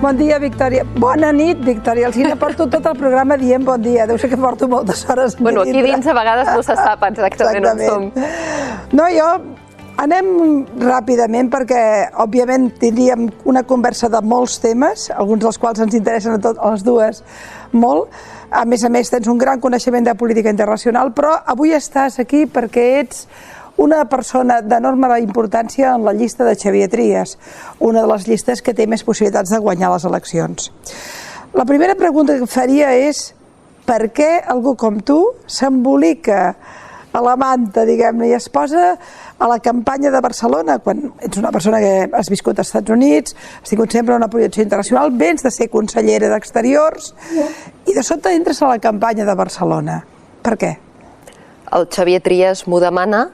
Bon dia, Victòria. Bona nit, Victòria Alsina. Porto tot el programa dient bon dia. Deu ser que porto moltes hores. Bueno, aquí dins a vegades no se sap exactament on som. No, anem ràpidament perquè, òbviament, tindríem una conversa de molts temes, alguns dels quals ens interessen a les dues molt. A més, tens un gran coneixement de política internacional, però avui estàs aquí perquè ets una persona d'enorme importància en la llista de Xavier Trias, una de les llistes que té més possibilitats de guanyar les eleccions. La primera pregunta que faria és per què algú com tu s'embolica a la manta, diguem-ne, i es posa a la campanya de Barcelona, quan ets una persona que has viscut als Estats Units, has tingut sempre una projecció internacional, vens de ser consellera d'Exteriors, i de sobte entres a la campanya de Barcelona. Per què? El Xavier Trias m'ho demana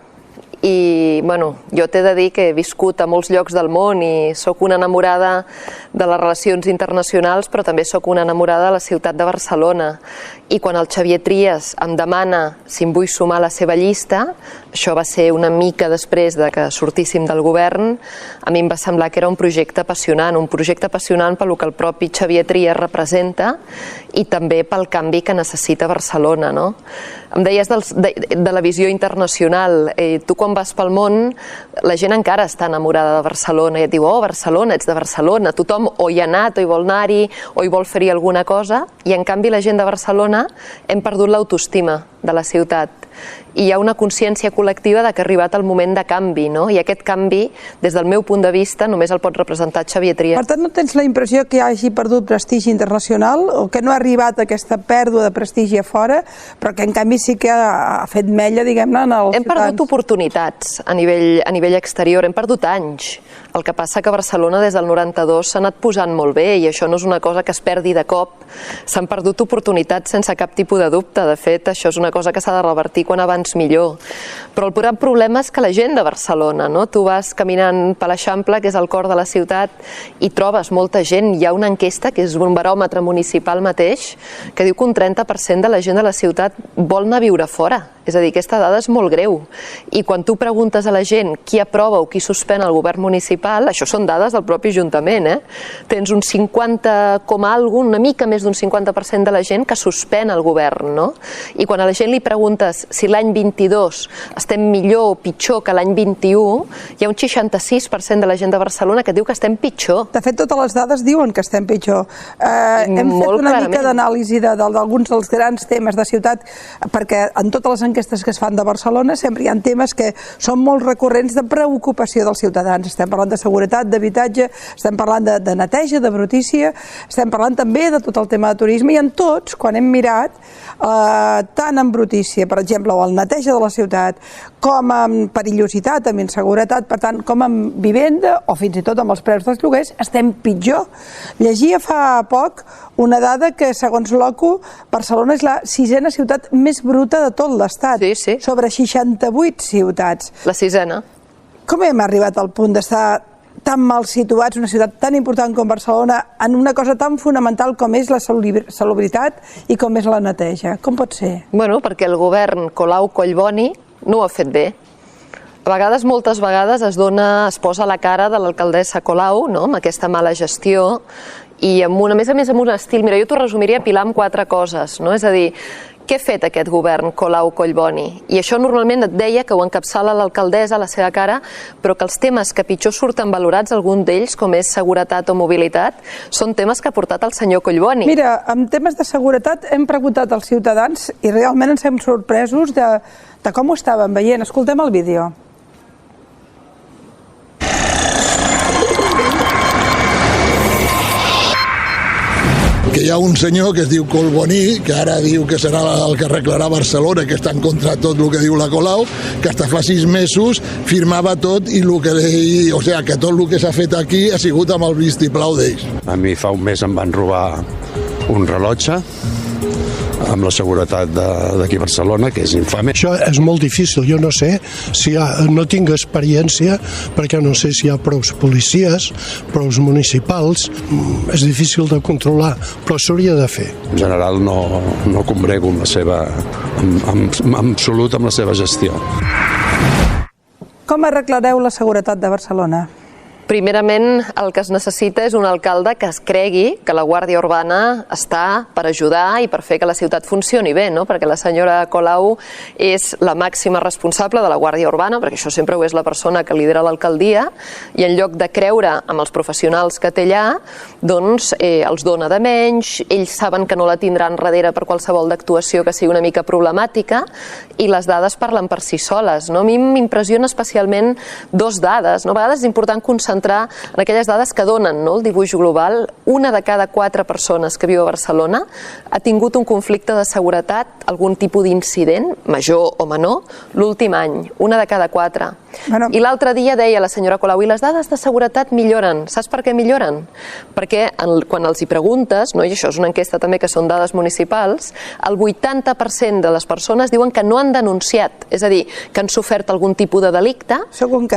i, bueno, jo t'he de dir que he viscut a molts llocs del món i sóc una enamorada de les relacions internacionals, però també sóc una enamorada de la ciutat de Barcelona. I quan el Xavier Trias em demana si em vull sumar a la seva llista, això va ser una mica després de que sortíssim del govern, a mi em va semblar que era un projecte apassionant pel que el propi Xavier Trias representa i també pel canvi que necessita Barcelona, no? Em deies de la visió internacional. Tu quan vas pel món, la gent encara està enamorada de Barcelona i et diu, oh, Barcelona, ets de Barcelona. Tothom o hi ha anat, o hi vol anar-hi, o hi vol fer-hi alguna cosa, i en canvi la gent de Barcelona hem perdut l'autoestima de la ciutat. I hi ha una consciència col·lectiva de que ha arribat el moment de canvi, no? I aquest canvi, des del meu punt de vista, només el pot representar Xavier Trias. Per tant, no tens la impressió que hagi perdut prestigi internacional o que no ha arribat aquesta pèrdua de prestigi a fora, però que en canvi sí que ha fet mella, diguem-ne, en els ciutadans? Hem perdut oportunitats a nivell exterior, hem perdut anys. El que passa que Barcelona des del 92 s'ha anat posant molt bé i això no és una cosa que es perdi de cop. S'han perdut oportunitats sense cap tipus de dubte. De fet, això és una cosa que s'ha de revertir quan abans millor. Però el gran problema és que la gent de Barcelona, no? Tu vas caminant per l'Eixample, que és el cor de la ciutat, i trobes molta gent. Hi ha una enquesta, que és un baròmetre municipal mateix, que diu que un 30% de la gent de la ciutat vol anar a viure fora. És a dir, aquesta dada és molt greu. I quan tu preguntes a la gent qui aprova o qui suspèn el govern municipal, això són dades del propi Ajuntament, tens un 50, una mica més d'un 50% de la gent que suspèn el govern, no? I quan a la gent li preguntes si l'any 22 estem millor o pitjor que l'any 21, hi ha un 66% de la gent de Barcelona que diu que estem pitjor. De fet, totes les dades diuen que estem pitjor. Hem fet una mica d'anàlisi d'alguns dels grans temes de ciutat, perquè en totes les enquestes que es fan de Barcelona sempre hi ha temes que són molt recurrents de preocupació dels ciutadans. Estem parlant de seguretat, d'habitatge, estem parlant de neteja, de brutícia, estem parlant també de tot el tema de turisme, i en tots, quan hem mirat, tant en brutícia, per exemple, o en neteja de la ciutat, com en perillositat, en inseguretat, per tant, com en vivenda, o fins i tot amb els preus dels lloguers, estem pitjor. Llegia fa poc una dada que, segons l'OCU, Barcelona és la 6ª ciutat més bruta de tot l'Estat, sobre 68 ciutats. La 6ª. Com hem arribat al punt d'estar tan mal situats, una ciutat tan important com Barcelona, en una cosa tan fonamental com és la salubritat i com és la neteja? Com pot ser? Bueno, perquè el govern Colau-Collboni no ho ha fet bé. A vegades, moltes vegades, es posa la cara de l'alcaldessa Colau, no?, amb aquesta mala gestió, i a més a més amb un estil, mira, jo t'ho resumiria, Pilar, amb 4 coses, no? És a dir, què ha fet aquest govern Colau-Collboni? I això normalment et deia que ho encapçala l'alcaldessa a la seva cara, però que els temes que pitjor surten valorats, algun d'ells, com és seguretat o mobilitat, són temes que ha portat el senyor Collboni. Mira, en temes de seguretat hem preguntat als ciutadans i realment ens hem sorpresos de com ho estaven veient. Escoltem el vídeo. Que hi ha un senyor que es diu Collboni, que ara diu que serà el que arreglarà Barcelona, que està en contra de tot el que diu la Colau, que hasta fa 6 mesos firmava tot i que tot el que s'ha fet aquí ha sigut amb el vistiplau d'ells. A mi fa un mes em van robar un rellotge amb la seguretat d'aquí a Barcelona, que és infame. Això és molt difícil, jo no sé si no tinc experiència, perquè no sé si hi ha prous policies, prous municipals, és difícil de controlar, però s'hauria de fer. En general no combrego amb la seva, en absolut amb la seva gestió. Com arreglareu la seguretat de Barcelona? Primerament, el que es necessita és un alcalde que es cregui que la Guàrdia Urbana està per ajudar i per fer que la ciutat funcioni bé, no? Perquè la senyora Colau és la màxima responsable de la Guàrdia Urbana, perquè això sempre ho és la persona que lidera l'alcaldia, i en lloc de creure amb els professionals que té allà, doncs els dona de menys, ells saben que no la tindran darrere per qualsevol d'actuació que sigui una mica problemàtica, i les dades parlen per si soles, no? A mi m'impressiona especialment dos dades, no? A vegades és important concentrar en aquelles dades que donen, no, el dibuix global. Una de cada 4 persones que viu a Barcelona ha tingut un conflicte de seguretat, algun tipus d'incident, major o menor, l'últim any. Una de cada 4. Bueno. I l'altre dia deia la senyora Colau, i les dades de seguretat milloren. Saps per què milloren? Perquè quan els hi preguntes, no, i això és una enquesta també que són dades municipals, el 80% de les persones diuen que no han denunciat, és a dir, que han sofert algun tipus de delicte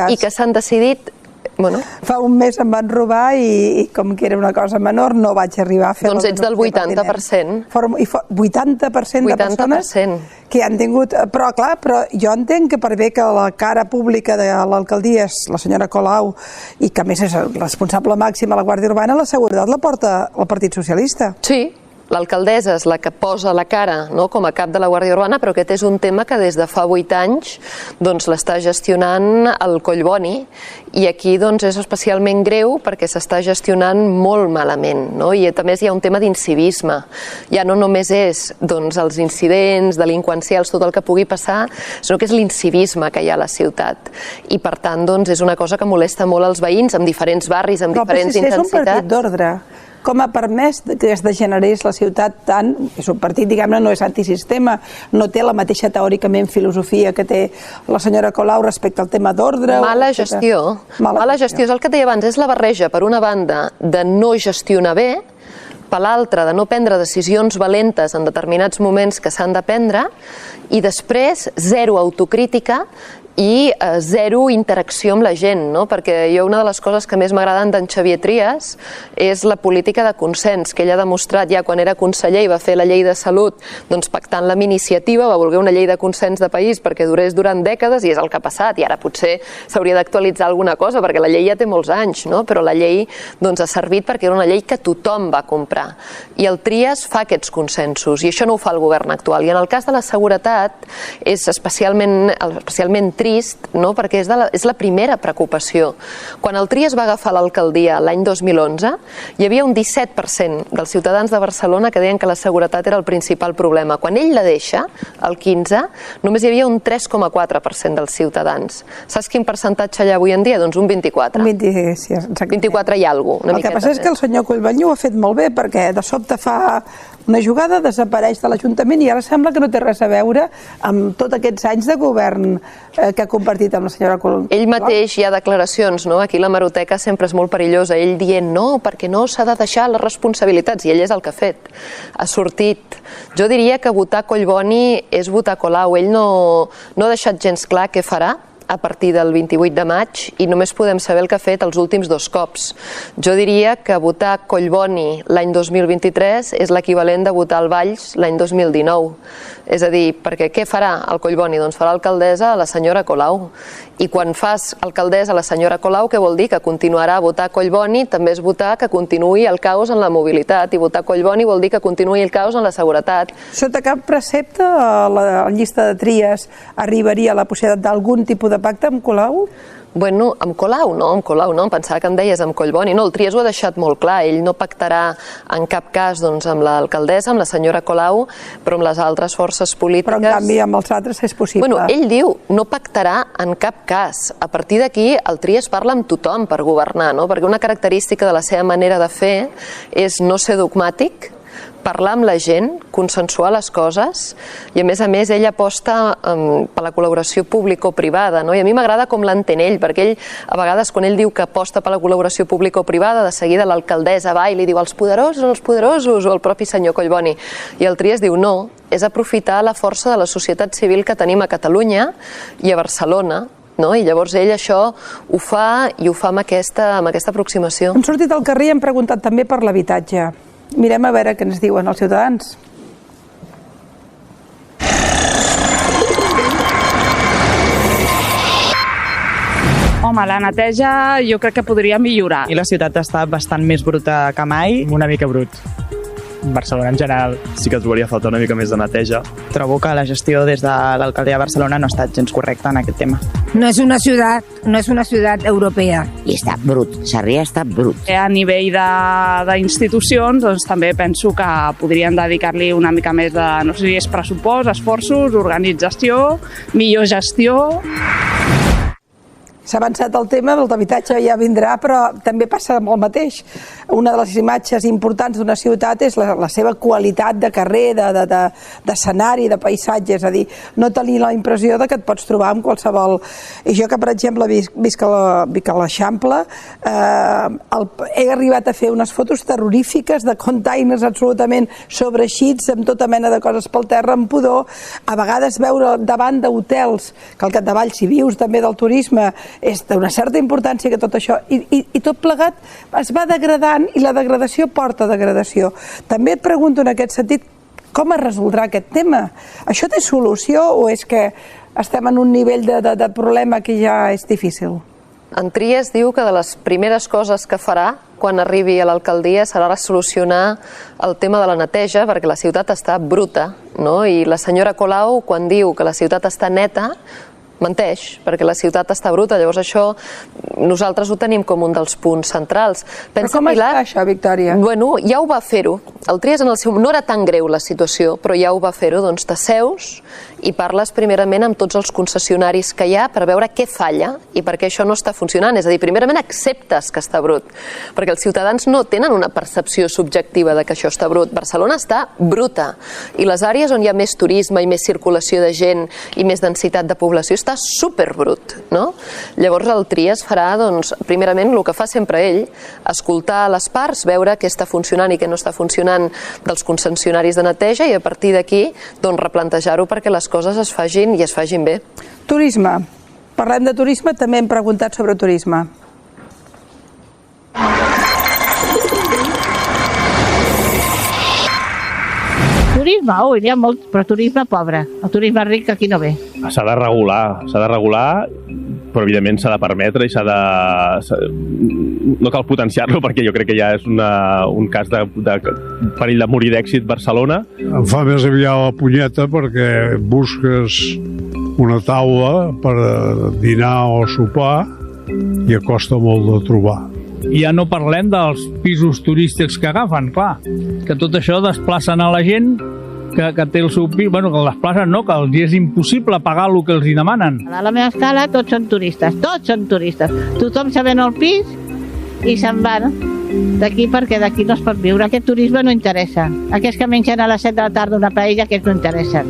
i que s'han decidit... Fa un mes em van robar i com que era una cosa menor no vaig arribar a fer... Doncs ets del 80%. 80% de persones que han tingut... Però clar, jo entenc que per bé que la cara pública de l'alcaldia és la senyora Colau i que a més és responsable màxima de la Guàrdia Urbana, la seguretat la porta el Partit Socialista. Sí. L'alcaldessa és la que posa la cara com a cap de la Guàrdia Urbana, però aquest és un tema que des de fa 8 anys l'està gestionant el Collboni, i aquí és especialment greu perquè s'està gestionant molt malament, i a més hi ha un tema d'incivisme. Ja no només és els incidents delinqüencials, tot el que pugui passar, sinó que és l'incivisme que hi ha a la ciutat. I per tant és una cosa que molesta molt als veïns en diferents barris, amb diferents intensitats. Però el PSC és un partit d'ordre. Com ha permès que es degenerés la ciutat tant? És un partit, diguem-ne, no és antisistema, no té la mateixa teòricament filosofia que té la senyora Colau respecte al tema d'ordre. Mala gestió. Mala gestió és el que et deia abans, és la barreja, per una banda, de no gestionar bé, per l'altra, de no prendre decisions valentes en determinats moments que s'han de prendre, i després zero autocrítica i zero interacció amb la gent, perquè jo una de les coses que més m'agraden d'en Xavier Trias és la política de consens, que ell ha demostrat ja quan era conseller i va fer la llei de salut, pactant amb Iniciativa, va voler una llei de consens de país perquè durés durant dècades, i és el que ha passat, i ara potser s'hauria d'actualitzar alguna cosa, perquè la llei ja té molts anys, però la llei ha servit perquè era una llei que tothom va comprar, i el Trias fa aquests consensos, i això no ho fa el govern actual, i en el cas de la seguretat és especialment trist, perquè és la primera preocupació. Quan el Trias va agafar l'alcaldia l'any 2011, hi havia un 17% dels ciutadans de Barcelona que deien que la seguretat era el principal problema. Quan ell la deixa, el 15, només hi havia un 3,4% dels ciutadans. Saps quin percentatge hi ha avui en dia? Doncs un 24. 24 i alguna cosa. El que passa és que el senyor Collboni ho ha fet molt bé, perquè de sobte fa una jugada, desapareix de l'Ajuntament i ara sembla que no té res a veure amb tots aquests anys de govern que ha compartit amb la senyora Colau. Ell mateix hi ha declaracions, aquí la hemeroteca sempre és molt perillosa, ell dient no, perquè no s'ha de deixar les responsabilitats, i ell és el que ha fet, ha sortit. Jo diria que votar Collboni és votar Colau, ell no ha deixat gens clar què farà a partir del 28 de maig i només podem saber el que ha fet els últims 2 cops. Jo diria que votar Collboni l'any 2023 és l'equivalent de votar el Valls l'any 2019. És a dir, perquè què farà el Collboni? Doncs farà alcaldessa a la senyora Colau. I quan fas alcaldessa a la senyora Colau, què vol dir? Que continuarà a votar Collboni, també és votar que continuï el caos en la mobilitat, i votar Collboni vol dir que continuï el caos en la seguretat. Sota cap precepte, a la llista de Trias arribaria la possibilitat d'algun tipus de pacte amb Colau? Bueno, amb Colau no, em pensava que em deies amb Collboni. No, el Trias ho ha deixat molt clar, ell no pactarà en cap cas amb l'alcaldessa, amb la senyora Colau, però amb les altres forces polítiques... Però en canvi amb els altres és possible. Bueno, ell diu, no pactarà en cap cas. A partir d'aquí el Trias parla amb tothom per governar, perquè una característica de la seva manera de fer és no ser dogmàtic, parlar amb la gent, consensuar les coses, i a més ell aposta per la col·laboració público-privada, i a mi m'agrada com l'entén ell, perquè ell, a vegades, quan ell diu que aposta per la col·laboració público-privada, de seguida l'alcaldessa va i li diu els poderosos, o el propi senyor Collboni, i el Trias diu no, és aprofitar la força de la societat civil que tenim a Catalunya i a Barcelona, i llavors ell això ho fa, i ho fa amb aquesta aproximació. Hem sortit al carrer i hem preguntat també per l'habitatge. Mirem a veure què ens diuen els ciutadans. Home, la neteja jo crec que podria millorar. I la ciutat està bastant més bruta que mai. Una mica brut. Barcelona en general sí que trobaria falta una mica més de neteja. Trobo que la gestió des de l'alcaldia de Barcelona no ha estat gens correcta en aquest tema. No es una ciudad europea. I està brut, Sarrià està brut. A nivell d'institucions, doncs, també penso que podrien dedicar-li una mica més de, no sé si és pressupost, esforços, organització, millor gestió. S'ha avançat el tema, el d'habitatge ja vindrà, però també passa el mateix. Una de les imatges importants d'una ciutat és la seva qualitat de carrer, d'escenari, de paisatge, és a dir, no tenir la impressió que et pots trobar amb qualsevol... I jo que, per exemple, visc a l'Eixample, he arribat a fer unes fotos terrorífiques de containers absolutament sobreeixits, amb tota mena de coses pel terra, amb pudor, a vegades veure davant d'hotels, que al capdavall, si vius també del turisme, és d'una certa importància que tot això, i tot plegat es va degradant i la degradació porta degradació. També et pregunto en aquest sentit, com es resoldrà aquest tema? Això té solució o és que estem en un nivell de problema que ja és difícil? En Trias diu que de les primeres coses que farà quan arribi a l'alcaldia serà solucionar el tema de la neteja perquè la ciutat està bruta, no? I la senyora Colau, quan diu que la ciutat està neta, menteix, perquè la ciutat està bruta, llavors això nosaltres ho tenim com un dels punts centrals. Però com està això, Victòria? Bueno, ja ho va fer-ho. El Trias en el seu... No era tan greu la situació, però ja ho va fer-ho. Doncs t'asseus i parles primerament amb tots els concessionaris que hi ha per veure què falla i per què això no està funcionant. És a dir, primerament acceptes que està brut, perquè els ciutadans no tenen una percepció subjectiva de que això està brut. Barcelona està bruta i les àrees on hi ha més turisme i més circulació de gent i més densitat de població està superbrut, no? Llavors el Trias farà, doncs, primerament el que fa sempre ell, escoltar les parts, veure què està funcionant i què no està funcionant dels concessionaris de neteja i a partir d'aquí, doncs, replantejar-ho perquè les coses es facin i es facin bé. Turisme. Parlem de turisme, també hem preguntat sobre turisme. Turisme, n'hi ha molt, però turisme pobre. El turisme ric aquí no ve. S'ha de regular, però evidentment s'ha de permetre i s'ha de... No cal potenciar-lo perquè jo crec que ja és un cas de perill de morir d'èxit Barcelona. Em fa més aviat la punyeta perquè busques una taula per dinar o sopar i costa molt de trobar. I ja no parlem dels pisos turístics que agafen, clar, que tot això desplacen a la gent que té el seu pis, bueno, que el desplacen no, que els és impossible pagar el que els hi demanen. A la meva escala tots són turistes, Tothom se ven el pis i se'n van d'aquí perquè d'aquí no es pot viure. Aquest turisme no interessa. Aquests que mengen a les 7 de la tarda una paella, aquests no interessen.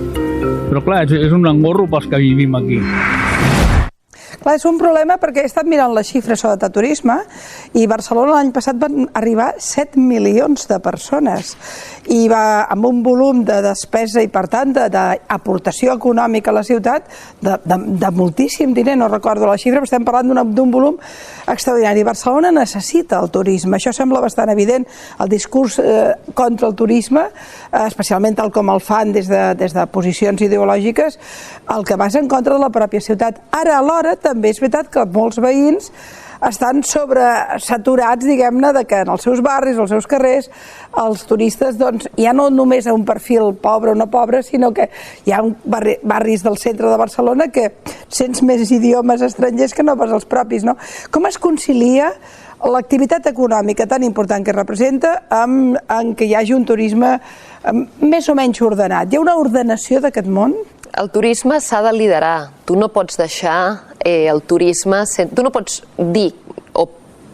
Però clar, és un engorro pels que vivim aquí. Clar, és un problema perquè he estat mirant les xifres sobre el turisme i Barcelona l'any passat van arribar 7 milions de persones i va amb un volum de despesa i per tant d'aportació econòmica a la ciutat de moltíssim diner, no recordo la xifra, però estem parlant d'un volum extraordinari. Barcelona necessita el turisme, això sembla bastant evident. El discurs contra el turisme, especialment tal com el fan des de posicions ideològiques, el que va és en contra de la pròpia ciutat. Ara alhora també és veritat que molts veïns estan sobresaturats, diguem-ne, de que en els seus barris, als seus carrers, els turistes, doncs, ja no només a un perfil pobre o no pobre, sinó que hi ha barris del centre de Barcelona que sents més idiomes estrangers que no pas els propis, no? Com es concilia l'activitat econòmica tan important que representa amb que hi hagi un turisme més o menys ordenat? Hi ha una ordenació d'aquest món? El turisme s'ha de liderar. Tu no pots deixar el turisme... Tu no pots dir o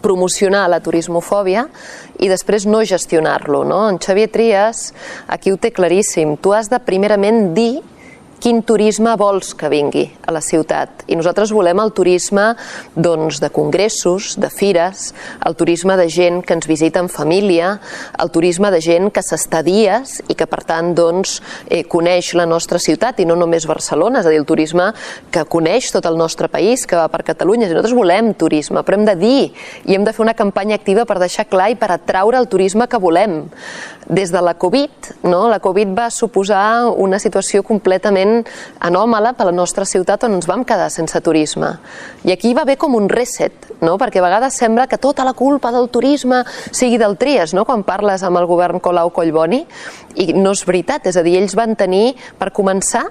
promocionar la turismofòbia i després no gestionar-lo, no? En Xavier Trias aquí ho té claríssim. Tu has de primerament dir quin turisme vols que vingui a la ciutat. I nosaltres volem el turisme de congressos, de fires, el turisme de gent que ens visita en família, el turisme de gent que s'està dies i que per tant coneix la nostra ciutat i no només Barcelona, és a dir, el turisme que coneix tot el nostre país, que va per Catalunya. I nosaltres volem turisme, però hem de dir i hem de fer una campanya activa per deixar clar i per atraure el turisme que volem. des de la Covid, la Covid va suposar una situació completament anòmala per a la nostra ciutat on ens vam quedar sense turisme. I aquí va haver com un reset, perquè a vegades sembla que tota la culpa del turisme sigui del Trias, quan parles amb el govern Colau Collboni, i no és veritat, és a dir, ells van tenir, per començar,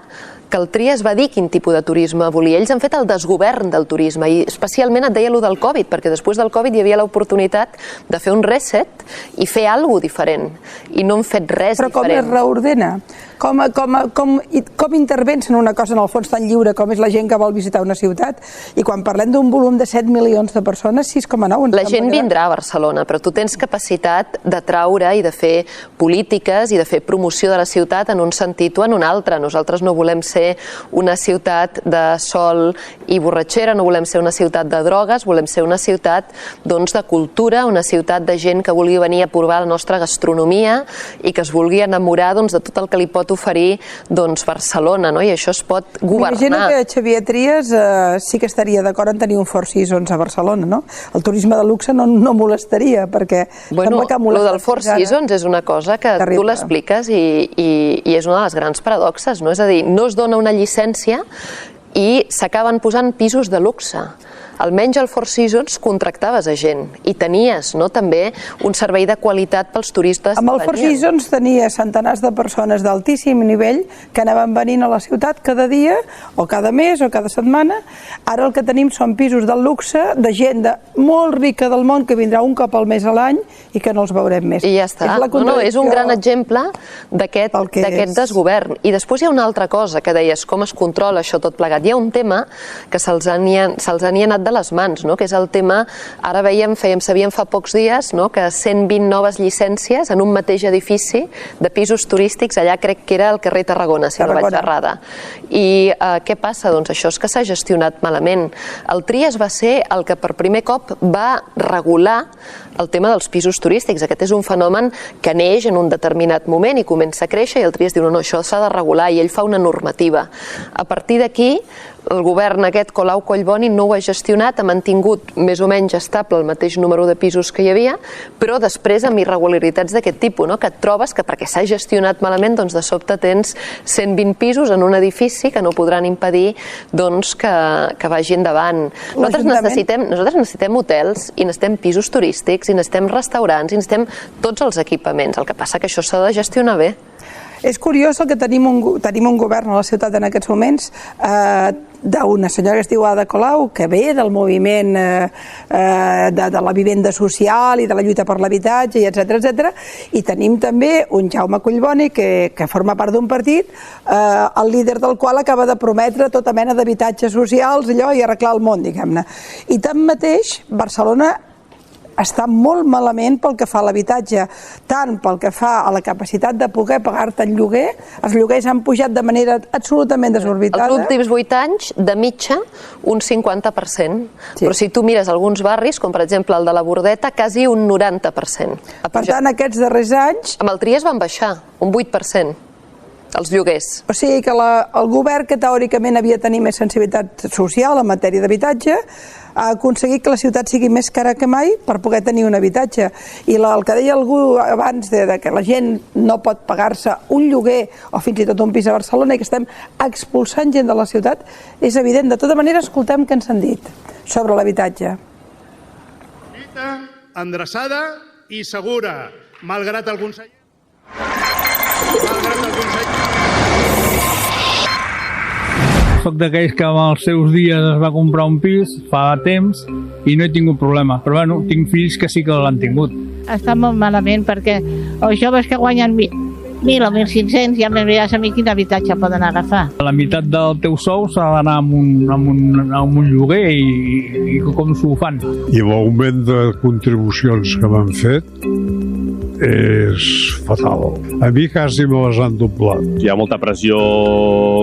que el Trias va dir quin tipus de turisme volia. Ells han fet el desgovern del turisme i especialment et deia allò del Covid, perquè després del Covid hi havia l'oportunitat de fer un reset i fer alguna cosa diferent i no han fet res diferent. Però com es reordena? Com intervens en una cosa en el fons tan lliure com és la gent que vol visitar una ciutat? I quan parlem d'un volum de 7 milions de persones, 6,9... La gent vindrà a Barcelona, però tu tens capacitat de traure i de fer polítiques i de fer promoció de la ciutat en un sentit o en un altre. Nosaltres no volem ser una ciutat de sol i borratxera, no volem ser una ciutat de drogues, volem ser una ciutat de cultura, una ciutat de gent que vulgui venir a provar la nostra gastronomia i que es vulgui enamorar de tot el que li pot oferir Barcelona, i això es pot governar. M'imagino que Xavier Trias sí que estaria d'acord en tenir un Four Seasons a Barcelona, no? El turisme de luxe no molestaria, perquè sembla que ha molestat. Lo del Four Seasons és una cosa que tu l'expliques i és una de les grans paradoxes, no? És a dir, no es dona una llicència i s'acaben posant pisos de luxe. Almenys al Four Seasons contractaves a gent i tenies també un servei de qualitat pels turistes. Amb el Four Seasons tenia centenars de persones d'altíssim nivell que anaven venint a la ciutat cada dia o cada mes o cada setmana. Ara el que tenim són pisos del luxe de gent molt rica del món que vindrà un cop al mes a l'any i que no els veurem més. I ja està. És un gran exemple d'aquest desgovern. I després hi ha una altra cosa que deies, com es controla això tot plegat. Hi ha un tema que se'ls n'hi ha anat de les mans, que és el tema, ara sabíem fa pocs dies que 120 noves llicències en un mateix edifici de pisos turístics, allà crec que era al carrer Tarragona, si no vaig errada. I què passa? Doncs això és que s'ha gestionat malament. El Trias va ser el que per primer cop va regular el tema dels pisos turístics. Aquest és un fenomen que neix en un determinat moment i comença a créixer i el Trias diu no, això s'ha de regular i ell fa una normativa. A partir d'aquí el govern aquest, Colau Collboni, no ho ha gestionat, ha mantingut més o menys estable el mateix número de pisos que hi havia, però després amb irregularitats d'aquest tipus, que et trobes que perquè s'ha gestionat malament, de sobte tens 120 pisos en un edifici que no podran impedir que vagi endavant. Nosaltres necessitem hotels i necessitem pisos turístics i necessitem restaurants i necessitem tots els equipaments. El que passa que això s'ha de gestionar bé. És curiós que tenim un govern a la ciutat en aquests moments d'una senyora que es diu Ada Colau, que ve del moviment de la vivenda social i de la lluita per l'habitatge, etc. I tenim també un Jaume Collboni que forma part d'un partit, el líder del qual acaba de prometre tota mena d'habitatges socials i arreglar el món, diguem-ne. I tanmateix, Barcelona està molt malament pel que fa a l'habitatge, tant pel que fa a la capacitat de poder pagar-te el lloguer. Els lloguers han pujat de manera absolutament desorbitada. Els últims 8 anys, de mitja, un 50%. Però si tu mires alguns barris, com per exemple el de la Bordeta, quasi un 90%. Per tant, aquests darrers anys... Amb el Trias van baixar, un 8%. Els lloguers. O sigui que el govern, que teòricament havia de tenir més sensibilitat social en matèria d'habitatge, ha aconseguit que la ciutat sigui més cara que mai per poder tenir un habitatge. I el que deia algú abans que la gent no pot pagar-se un lloguer o fins i tot un pis a Barcelona i que estem expulsant gent de la ciutat, és evident. De tota manera, escoltem què ens han dit sobre l'habitatge. Endreçada i segura, malgrat el conseller. Soc d'aquells que amb els seus dies es va comprar un pis fa temps i no he tingut problema. Però bueno, tinc fills que sí que l'han tingut. Està molt malament perquè els joves que guanyen 1.000 o 1.500 ja m'envies a mi quin habitatge poden agafar. La meitat del teu sou s'ha d'anar amb un lloguer i com s'ho fan. I l'augment de contribucions que m'han fet és fatal. A mi quasi me les han doblat. Hi ha molta pressió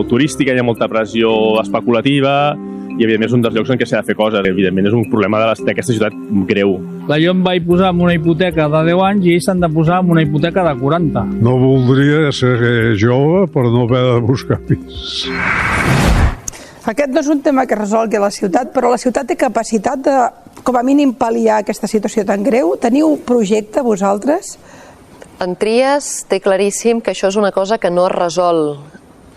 turística, hi ha molta pressió especulativa i evidentment és un dels llocs en què s'ha de fer coses. Evidentment és un problema d'aquesta ciutat greu. Jo em vaig posar amb una hipoteca de 10 anys i ells s'han de posar amb una hipoteca de 40. No voldria ser jove per no haver de buscar pis. Aquest no és un tema que resolgui la ciutat, però la ciutat té capacitat de, com a mínim, pal·liar aquesta situació tan greu. Teniu projecte, vosaltres? En Trias té claríssim que això és una cosa que no es resol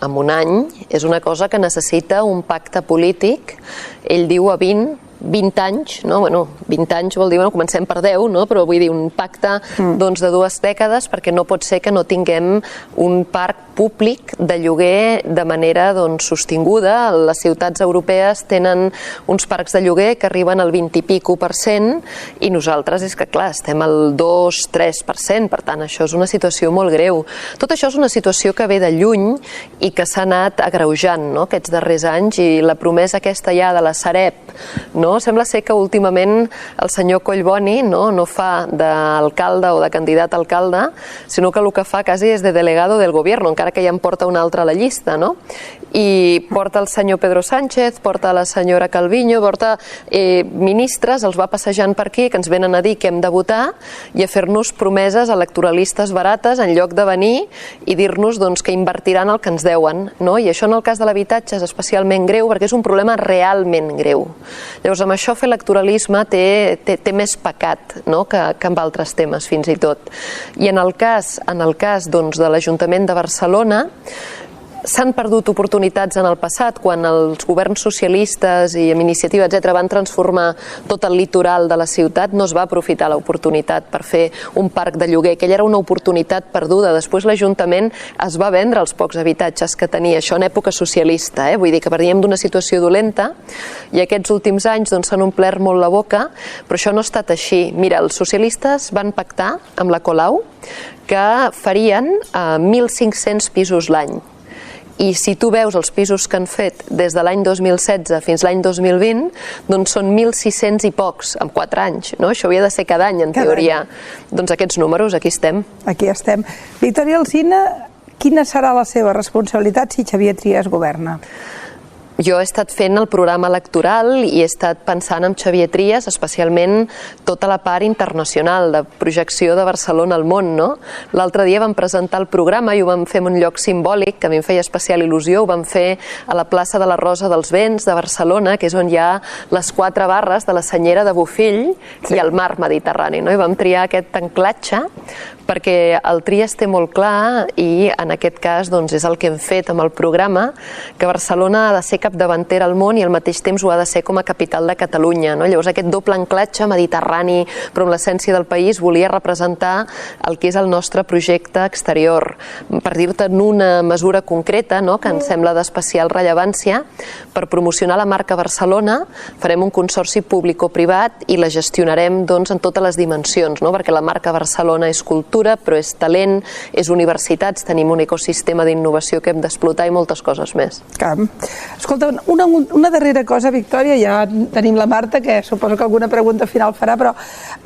en un any, és una cosa que necessita un pacte polític. Ell diu a 20 anys, no? Bueno, 20 anys vol dir, comencem per 10, no? Però vull dir un pacte de 2 dècades, perquè no pot ser que no tinguem un parc públic de lloguer de manera sostinguda. Les ciutats europees tenen uns parcs de lloguer que arriben al 20 i pico% i nosaltres és que, clar, estem al 2-3%, per tant, això és una situació molt greu. Tot això és una situació que ve de lluny i que s'ha anat agreujant, no?, aquests darrers anys, i la promesa aquesta ja de la Sareb, no? Sembla ser que últimament el senyor Collboni no fa d'alcalde o de candidat a alcalde, sinó que el que fa quasi és de delegado del govern, encara que ja en porta un altre a la llista, no? I porta el senyor Pedro Sánchez, porta la senyora Calviño, porta ministres, els va passejant per aquí, que ens venen a dir que hem de votar i a fer-nos promeses electoralistes barates en lloc de venir i dir-nos que invertiran el que ens deuen, no? I això en el cas de l'habitatge és especialment greu perquè és un problema realment greu. Llavors, amb això fer electoralisme té més pecat, no?, que amb altres temes, fins i tot. I en el cas de l'Ajuntament de Barcelona, s'han perdut oportunitats en el passat, quan els governs socialistes i amb iniciativa, etc., van transformar tot el litoral de la ciutat, no es va aprofitar l'oportunitat per fer un parc de lloguer. Aquella era una oportunitat perduda. Després l'Ajuntament es va vendre els pocs habitatges que tenia, això en època socialista, vull dir que veníem d'una situació dolenta i aquests últims anys s'han omplert molt la boca, però això no ha estat així. Mira, els socialistes van pactar amb la Colau que farien 1.500 pisos l'any. I si tu veus els pisos que han fet des de l'any 2016 fins l'any 2020, doncs són 1.600 i pocs, en 4 anys, no? Això havia de ser cada any, en teoria. Doncs aquests números, aquí estem. Aquí estem. Victòria Alsina, quina serà la seva responsabilitat si Xavier Trias governa? Jo he estat fent el programa electoral i he estat pensant en Xavier Trias, especialment tota la part internacional de projecció de Barcelona al món, no? L'altre dia vam presentar el programa i ho vam fer en un lloc simbòlic que a mi em feia especial il·lusió. Ho vam fer a la plaça de la Rosa dels Vents de Barcelona, que és on hi ha les 4 barres de la Senyera de Bofill i el mar Mediterrani, no? I vam triar aquest anclatge perquè el Trias té molt clar, i en aquest cas és el que hem fet amb el programa, que Barcelona ha de ser capdavantera al món i al mateix temps ho ha de ser com a capital de Catalunya, no? Llavors aquest doble anclatge mediterrani però amb l'essència del país volia representar el que és el nostre projecte exterior. Per dir-te en una mesura concreta, no?, que ens sembla d'especial rellevància, per promocionar la marca Barcelona farem un consorci públic-privat i la gestionarem en totes les dimensions, no?, perquè la marca Barcelona és cultura, però és talent, és universitats, tenim un ecosistema d'innovació que hem d'explotar i moltes coses més. Escolta, una darrera cosa, Victòria, ja tenim la Marta, que suposo que alguna pregunta final farà, però...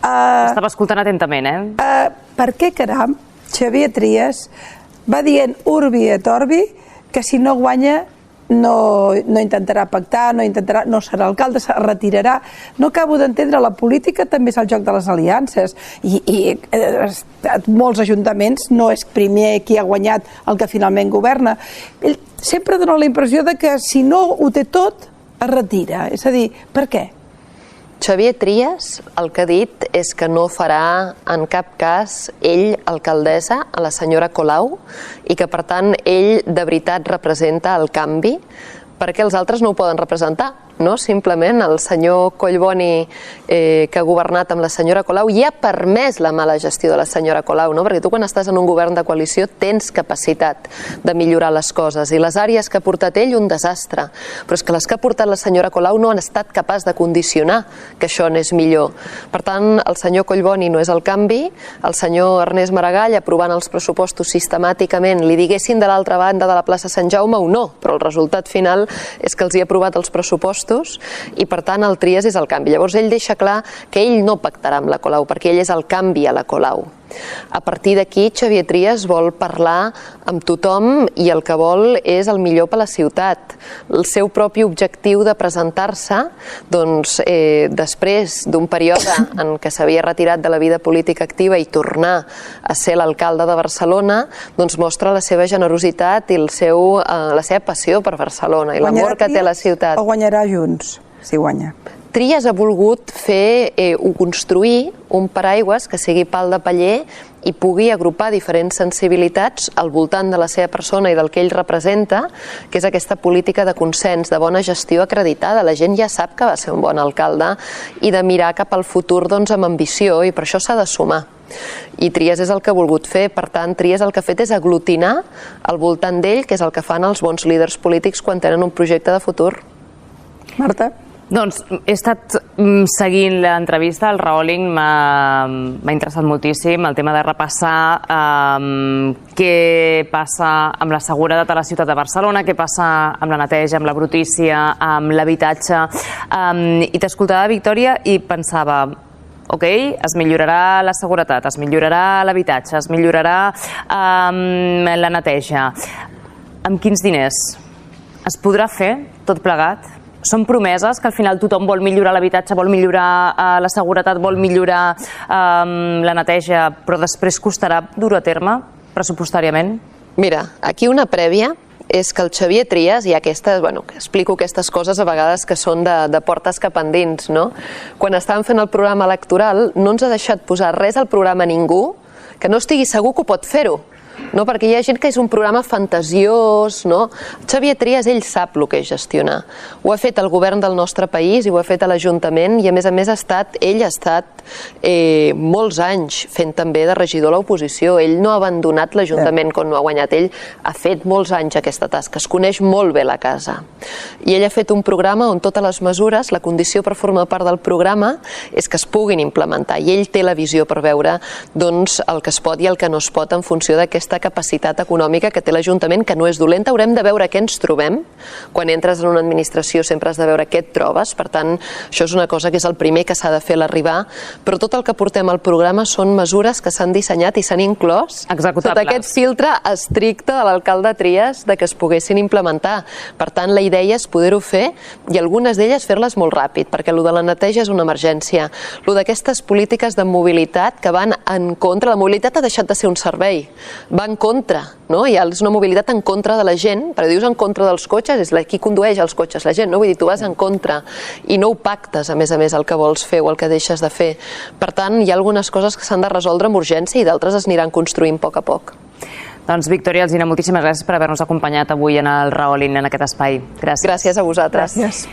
Estava escoltant atentament, Per què, caram, Xavier Trias va dient urbi et orbi que si no guanya no intentarà pactar, no serà alcalde, es retirarà? No acabo d'entendre, la política també és el joc de les aliances i molts ajuntaments no és primer qui ha guanyat el que finalment governa. Ell sempre dona la impressió de que si no ho té tot, es retira. És a dir, per què? Xavier Trias el que ha dit és que no farà en cap cas ell alcaldessa a la senyora Colau i que per tant ell de veritat representa el canvi, perquè els altres no ho poden representar, no? Simplement el senyor Collboni que ha governat amb la senyora Colau i ha permès la mala gestió de la senyora Colau, no? Perquè tu quan estàs en un govern de coalició tens capacitat de millorar les coses i les àrees que ha portat ell un desastre, però és que les que ha portat la senyora Colau no han estat capaç de condicionar que això anés millor. Per tant, el senyor Collboni no és el canvi, el senyor Ernest Maragall aprovant els pressupostos sistemàticament li diguessin de l'altra banda de la plaça Sant Jaume o no, però el resultat final és que els hi ha aprovat els pressupostos i per tant el Trias és el canvi. Llavors ell deixa clar que ell no pactarà amb la Colau perquè ell és el canvi a la Colau. A partir d'aquí Xavier Trias vol parlar amb tothom i el que vol és el millor per a la ciutat. El seu propi objectiu de presentar-se després d'un període en què s'havia retirat de la vida política activa i tornar a ser l'alcalde de Barcelona mostra la seva generositat i la seva passió per Barcelona i l'amor que té la ciutat. O guanyarà Junts, si guanya? Trias ha volgut fer o construir un paraigües que sigui pal de paller i pugui agrupar diferents sensibilitats al voltant de la seva persona i del que ell representa, que és aquesta política de consens, de bona gestió acreditada. La gent ja sap que va ser un bon alcalde i de mirar cap al futur amb ambició, i per això s'ha de sumar. I Trias és el que ha volgut fer, per tant, Trias el que ha fet és aglutinar al voltant d'ell, que és el que fan els bons líders polítics quan tenen un projecte de futur. Marta? Doncs he estat seguint l'entrevista, el Raholing m'ha interessat moltíssim, el tema de repassar què passa amb la seguretat a la ciutat de Barcelona, què passa amb la neteja, amb la brutícia, amb l'habitatge. I t'escoltava, Victòria, i pensava, ok, es millorarà la seguretat, es millorarà l'habitatge, es millorarà la neteja. Amb quins diners? Es podrà fer tot plegat? Són promeses que al final tothom vol millorar l'habitatge, vol millorar la seguretat, vol millorar la neteja, però després costarà dur a terme pressupostàriament? Mira, aquí una prèvia és que el Xavier Trias, i explico aquestes coses a vegades que són de portes cap endins, no? Quan estàvem fent el programa electoral no ens ha deixat posar res al programa ningú que no estigui segur que ho pot fer-ho. No, perquè hi ha gent que és un programa fantasiós, no? Xavier Trias, ell sap el que és gestionar. Ho ha fet el govern del nostre país i ho ha fet a l'Ajuntament i a més ell ha estat molts anys fent també de regidor a l'oposició. Ell no ha abandonat l'Ajuntament quan no ha guanyat. Ell ha fet molts anys aquesta tasca, es coneix molt bé la casa. I ell ha fet un programa on totes les mesures, la condició per formar part del programa és que es puguin implementar i ell té la visió per veure el que es pot i el que no es pot en funció d'aquesta capacitat econòmica que té l'Ajuntament, que no és dolenta. Haurem de veure què ens trobem. Quan entres en una administració sempre has de veure què et trobes, per tant, això és una cosa que és el primer que s'ha de fer a l'arribar, però tot el que portem al programa són mesures que s'han dissenyat i s'han inclòs sota aquest filtre estricte de l'alcalde Trias de que es poguessin implementar. Per tant, la idea és poder-ho fer i algunes d'elles fer-les molt ràpid, perquè el de la neteja és una emergència. El d'aquestes polítiques de mobilitat que van en contra, la mobilitat ha deixat de ser un servei, va en contra, no? I és una mobilitat en contra de la gent, perquè dius en contra dels cotxes, és qui condueix els cotxes, la gent, no? Vull dir, tu vas en contra i no ho pactes, a més el que vols fer o el que deixes de fer. Per tant, hi ha algunes coses que s'han de resoldre amb urgència i d'altres es aniran construint a poc a poc. Doncs Victòria Alsina, moltíssimes gràcies per haver-nos acompanyat avui en el Raholing, en aquest espai. Gràcies. Gràcies a vosaltres. Gràcies.